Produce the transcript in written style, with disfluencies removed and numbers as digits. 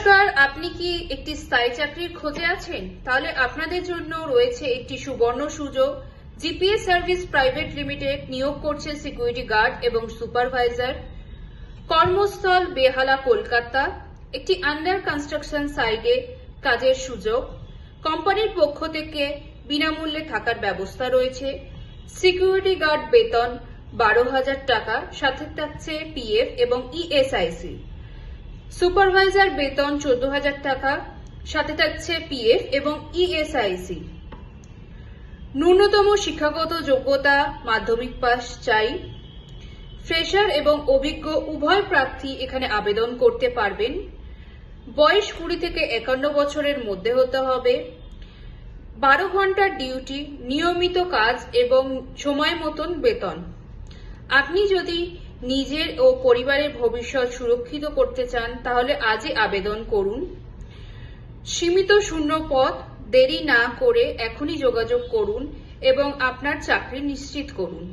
নমস্কার, আপনি কি একটি স্থায়ী চাকরির খোঁজে আছেন? তাহলে আপনাদের জন্য রয়েছে একটি সুবর্ণ সুযোগ। জিপিএস সার্ভিস প্রাইভেট লিমিটেড নিয়োগ করছে সিকিউরিটি গার্ড এবং সুপারভাইজার। কর্মস্থল বেহালা, কলকাতা। একটি আন্ডার কনস্ট্রাকশন সাইটে কাজের সুযোগ। কোম্পানির পক্ষ থেকে বিনামূল্যে থাকার ব্যবস্থা রয়েছে। সিকিউরিটি গার্ড বেতন 12,000 টাকা, সাথে থাকছে পিএফ এবং ইএসআইসি। সুপারভাইজার বেতন 14,000 টাকা, সাথে থাকছে পিএফ এবং ইএসআইসি। ন্যূনতম শিক্ষাগত যোগ্যতা মাধ্যমিক পাস চাই। ফ্রেশার এবং অভিজ্ঞ উভয় প্রার্থী এখানে আবেদন করতে পারবেন। বয়স 20 থেকে 51 বছরের মধ্যে হতে হবে। 12 ঘন্টার ডিউটি, নিয়মিত কাজ এবং সময় মতন বেতন। আপনি যদি নিজের ও পরিবারের ভবিষ্যৎ সুরক্ষিত করতে চান তাহলে আজই আবেদন করুন। সীমিত শূন্য পদ, দেরি না করে এখনই যোগাযোগ করুন এবং আপনার চাকরি নিশ্চিত করুন।